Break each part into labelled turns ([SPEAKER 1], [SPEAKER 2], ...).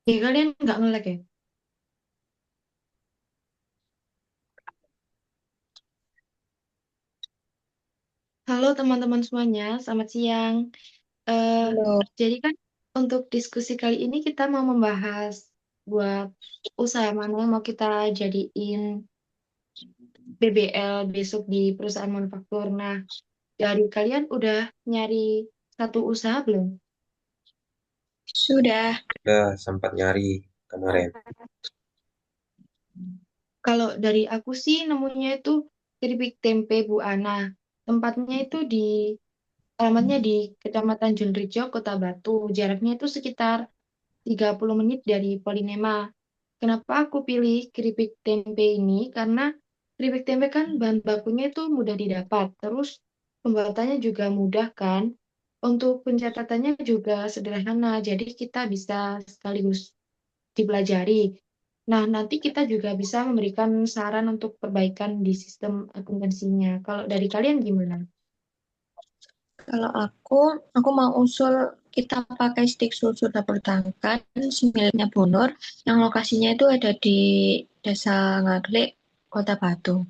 [SPEAKER 1] Kalian nggak nge-lag ya? Halo teman-teman semuanya, selamat siang. Eh,
[SPEAKER 2] Halo.
[SPEAKER 1] jadi kan untuk diskusi kali ini kita mau membahas buat usaha mana yang mau kita jadiin BBL besok di perusahaan manufaktur. Nah, dari kalian udah nyari satu usaha belum?
[SPEAKER 2] Sudah.
[SPEAKER 3] Udah sempat nyari kemarin.
[SPEAKER 1] Kalau dari aku sih nemunya itu keripik tempe Bu Ana. Tempatnya itu alamatnya di Kecamatan Junrejo, Kota Batu. Jaraknya itu sekitar 30 menit dari Polinema. Kenapa aku pilih keripik tempe ini? Karena keripik tempe kan bahan bakunya itu mudah didapat. Terus pembuatannya juga mudah kan. Untuk pencatatannya juga sederhana. Jadi kita bisa sekaligus dipelajari. Nah, nanti kita juga bisa memberikan saran untuk perbaikan di sistem akuntansinya. Kalau dari kalian gimana?
[SPEAKER 2] Kalau aku mau usul kita pakai stik susu dapur tangkan miliknya Bonor yang lokasinya itu ada di Desa Ngaglek, Kota Batu.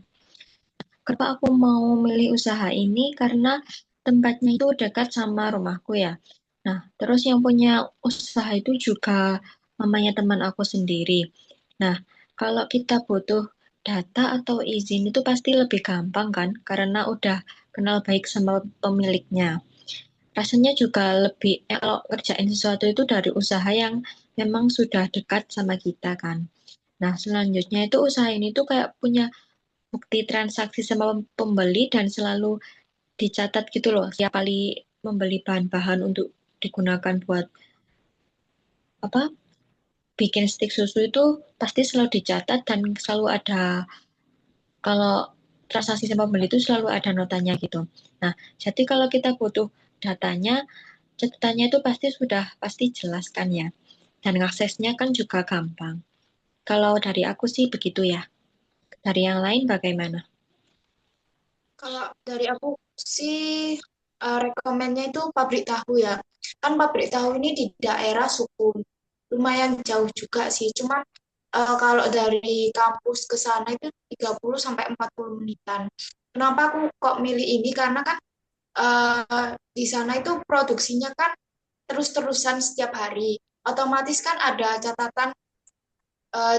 [SPEAKER 2] Kenapa aku mau milih usaha ini? Karena tempatnya itu dekat sama rumahku ya. Nah, terus yang punya usaha itu juga mamanya teman aku sendiri. Nah, kalau kita butuh data atau izin itu pasti lebih gampang kan? Karena udah kenal baik sama pemiliknya. Rasanya juga lebih, kalau kerjain sesuatu itu dari usaha yang memang sudah dekat sama kita kan. Nah, selanjutnya itu usaha ini tuh kayak punya bukti transaksi sama pembeli dan selalu dicatat gitu loh. Setiap kali membeli bahan-bahan untuk digunakan buat apa bikin stik susu itu pasti selalu dicatat dan selalu ada, kalau transaksi sama pembeli itu selalu ada notanya gitu. Nah, jadi kalau kita butuh datanya, catatannya itu pasti jelas kan ya. Dan aksesnya kan juga gampang. Kalau dari aku sih begitu ya. Dari yang lain bagaimana?
[SPEAKER 4] Kalau dari aku sih rekomennya itu pabrik tahu ya. Kan pabrik tahu ini di daerah Sukun. Lumayan jauh juga sih. Cuma kalau dari kampus ke sana itu 30 sampai 40 menitan. Kenapa aku kok milih ini? Karena kan di sana itu produksinya kan terus-terusan setiap hari. Otomatis kan ada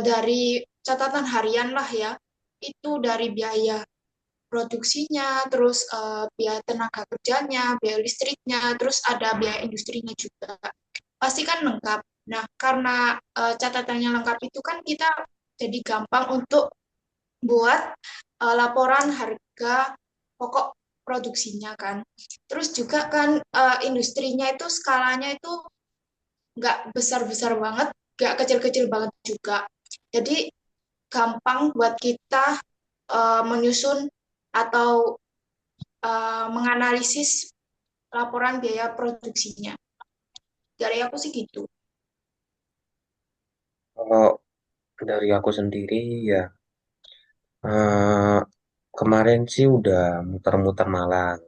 [SPEAKER 4] dari catatan harian lah ya. Itu dari biaya produksinya, terus biaya tenaga kerjanya, biaya listriknya, terus ada biaya industrinya juga. Pasti kan lengkap. Nah, karena catatannya lengkap itu kan kita jadi gampang untuk buat laporan harga pokok produksinya kan. Terus juga kan industrinya itu skalanya itu nggak besar-besar banget, nggak kecil-kecil banget juga. Jadi gampang buat kita menyusun atau menganalisis laporan biaya produksinya. Dari aku sih gitu.
[SPEAKER 3] Kalau dari aku sendiri ya eh, kemarin sih udah muter-muter Malang.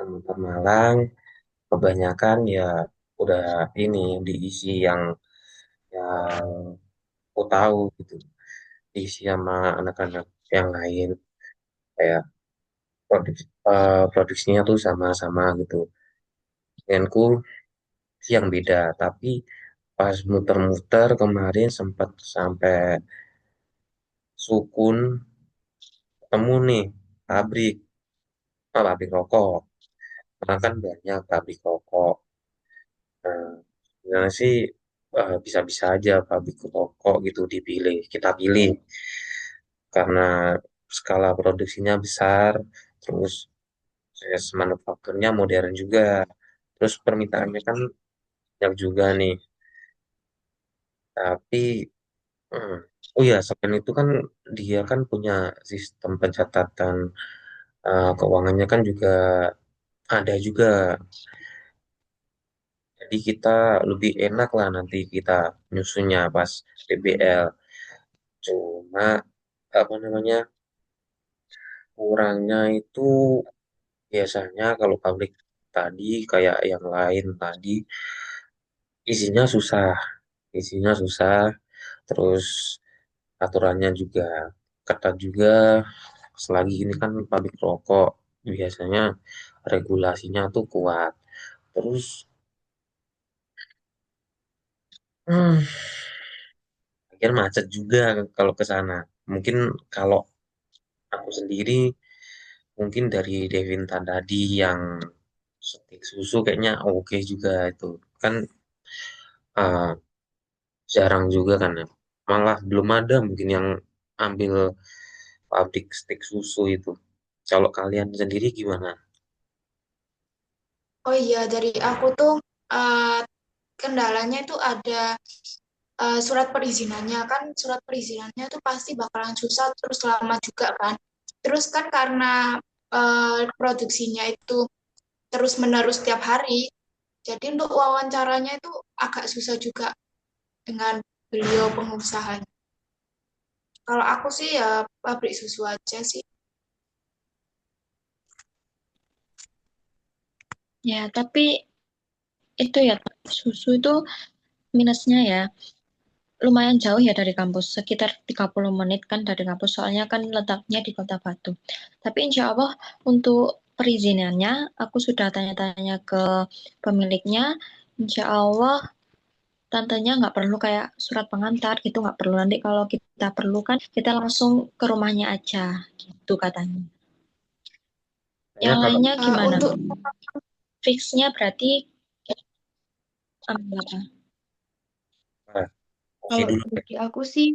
[SPEAKER 3] Muter Malang kebanyakan ya udah ini diisi yang aku tahu gitu. Diisi sama anak-anak yang lain kayak produksinya tuh sama-sama gitu. Denganku sih yang beda, tapi pas muter-muter kemarin sempat sampai Sukun ketemu nih pabrik pabrik rokok karena kan banyak pabrik rokok. Nah, sebenarnya sih bisa-bisa aja pabrik rokok gitu kita pilih karena skala produksinya besar, terus proses manufakturnya modern juga, terus permintaannya kan banyak juga nih. Tapi hmm, oh ya, selain itu kan dia kan punya sistem pencatatan keuangannya kan juga ada juga. Jadi kita lebih enak lah nanti kita nyusunnya pas DBL. Cuma apa namanya kurangnya itu biasanya kalau pabrik tadi kayak yang lain tadi izinnya susah. isinya susah, terus aturannya juga ketat juga. Selagi ini kan pabrik rokok, biasanya regulasinya tuh kuat. Terus, hmm, akhirnya macet juga kalau ke sana. Mungkin kalau aku sendiri, mungkin dari Devin tadi yang stik susu kayaknya oke juga itu. Kan uh, jarang juga kan ya. Malah belum ada mungkin yang ambil pabrik stik susu itu. Kalau kalian sendiri gimana?
[SPEAKER 4] Oh iya, dari aku tuh eh, kendalanya itu ada surat perizinannya kan, surat perizinannya tuh pasti bakalan susah terus lama juga kan. Terus kan karena produksinya itu terus menerus tiap hari, jadi untuk wawancaranya itu agak susah juga dengan beliau pengusaha. Kalau aku sih ya pabrik susu aja sih.
[SPEAKER 2] Ya, tapi itu ya susu itu minusnya ya lumayan jauh ya dari kampus, sekitar 30 menit kan dari kampus, soalnya kan letaknya di Kota Batu. Tapi insya Allah untuk perizinannya, aku sudah tanya-tanya ke pemiliknya, insya Allah tantenya nggak perlu kayak surat pengantar gitu, nggak perlu. Nanti kalau kita perlu kan, kita langsung ke rumahnya aja, gitu katanya.
[SPEAKER 3] Kayaknya
[SPEAKER 2] Yang
[SPEAKER 3] kalau
[SPEAKER 2] lainnya gimana?
[SPEAKER 4] Untuk
[SPEAKER 2] Fixnya berarti ambil apa?
[SPEAKER 3] ah, oke
[SPEAKER 1] Kalau
[SPEAKER 3] dulu deh.
[SPEAKER 1] bagi aku sih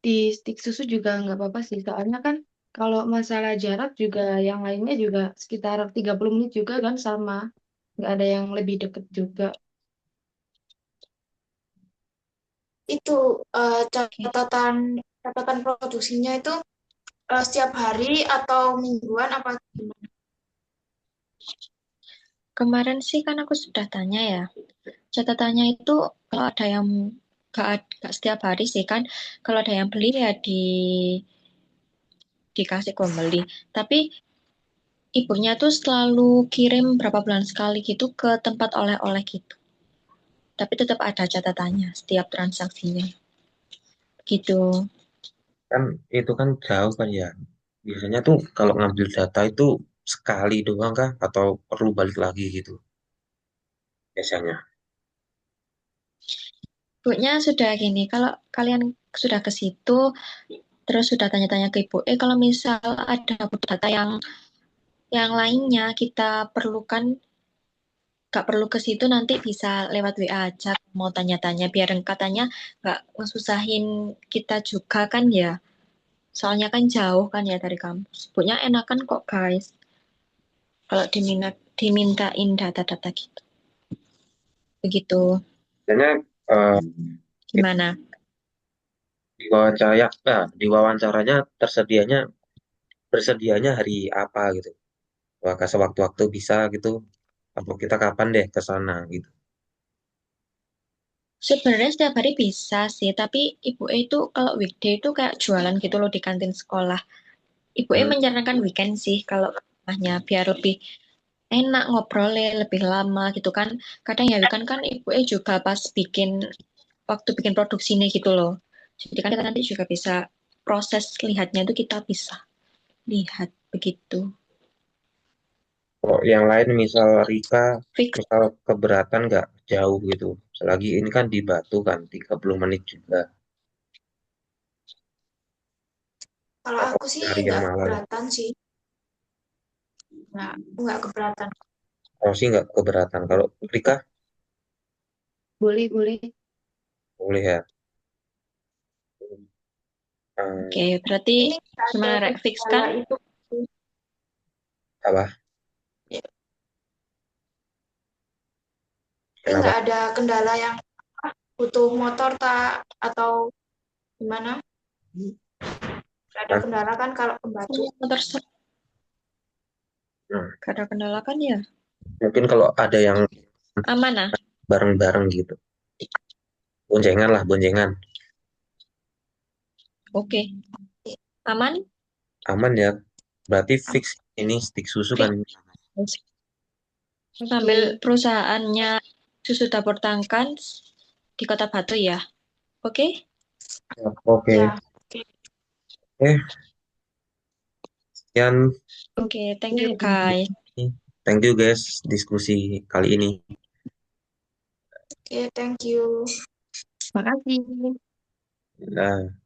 [SPEAKER 1] di stik susu juga nggak apa-apa sih. Soalnya kan kalau masalah jarak juga yang lainnya juga sekitar 30 menit juga kan sama. Nggak ada yang lebih deket juga.
[SPEAKER 4] itu
[SPEAKER 2] Oke.
[SPEAKER 4] catatan catatan produksinya itu setiap hari atau mingguan apa gimana?
[SPEAKER 2] Kemarin sih kan aku sudah tanya ya. Catatannya itu kalau ada yang gak setiap hari sih kan. Kalau ada yang beli ya dikasih kembali. Tapi ibunya tuh selalu kirim berapa bulan sekali gitu ke tempat oleh-oleh gitu. Tapi tetap ada catatannya setiap transaksinya. Gitu.
[SPEAKER 3] Kan itu kan jauh kan ya. Biasanya tuh kalau ngambil data itu sekali doang kah? Atau perlu balik lagi gitu biasanya?
[SPEAKER 2] Ibunya sudah gini, kalau kalian sudah ke situ, terus sudah tanya-tanya ke ibu, kalau misal ada data yang lainnya kita perlukan, gak perlu ke situ, nanti bisa lewat WA aja mau tanya-tanya, biar katanya gak ngesusahin kita juga kan ya, soalnya kan jauh kan ya dari kampus. Ibunya enakan kok guys kalau dimintain data-data gitu, begitu.
[SPEAKER 3] Biasanya eh, itu
[SPEAKER 2] Gimana?
[SPEAKER 3] diwawancaranya bersedianya hari apa gitu. Apakah sewaktu-waktu bisa gitu? Atau kita kapan deh ke sana gitu?
[SPEAKER 2] Sebenarnya setiap hari bisa sih, tapi ibu itu kalau weekday itu kayak jualan gitu loh di kantin sekolah. Ibu
[SPEAKER 3] Hmm.
[SPEAKER 2] menyarankan weekend sih kalau ke rumahnya biar lebih enak ngobrolnya lebih lama gitu kan. Kadang ya weekend kan ibu juga pas waktu bikin produksinya gitu loh. Jadi kan kita nanti juga bisa proses lihatnya itu kita bisa lihat begitu.
[SPEAKER 3] Kalau yang lain misal Rika,
[SPEAKER 2] Fix.
[SPEAKER 3] misal keberatan nggak jauh gitu. Selagi ini kan di Batu kan 30 menit juga.
[SPEAKER 4] Kalau
[SPEAKER 3] Atau
[SPEAKER 4] aku sih
[SPEAKER 3] hari yang
[SPEAKER 4] nggak
[SPEAKER 3] malam.
[SPEAKER 4] keberatan sih, nggak keberatan.
[SPEAKER 3] Kalau sih nggak keberatan. Kalau Rika
[SPEAKER 1] Boleh, boleh.
[SPEAKER 3] boleh ya.
[SPEAKER 2] Oke,
[SPEAKER 3] Hmm,
[SPEAKER 2] berarti
[SPEAKER 4] Ini nggak ada
[SPEAKER 2] gimana Rek? Fix
[SPEAKER 4] kendala
[SPEAKER 2] kan?
[SPEAKER 4] itu.
[SPEAKER 3] apa?
[SPEAKER 4] Ya, ini
[SPEAKER 3] Kenapa?
[SPEAKER 4] nggak ada kendala yang butuh motor tak atau gimana? Nggak ada
[SPEAKER 3] Nah,
[SPEAKER 4] kendala kan kalau pembantu.
[SPEAKER 2] Terserah.
[SPEAKER 3] hmm.
[SPEAKER 2] Gak ada kendala kan ya?
[SPEAKER 3] Mungkin kalau ada yang
[SPEAKER 2] Aman ah?
[SPEAKER 3] bareng-bareng gitu. Boncengan lah, boncengan.
[SPEAKER 2] Oke. Aman?
[SPEAKER 3] Aman ya. Berarti fix ini stick susu kan.
[SPEAKER 2] Fix. Sambil
[SPEAKER 1] Oke.
[SPEAKER 2] perusahaannya susu dapur tangkan di Kota Batu ya. Oke?
[SPEAKER 3] Oke,
[SPEAKER 4] Ya,
[SPEAKER 3] sekian.
[SPEAKER 2] Oke, thank you, guys.
[SPEAKER 3] Thank you guys diskusi kali ini.
[SPEAKER 4] oke, thank you.
[SPEAKER 1] Makasih.
[SPEAKER 3] Nah.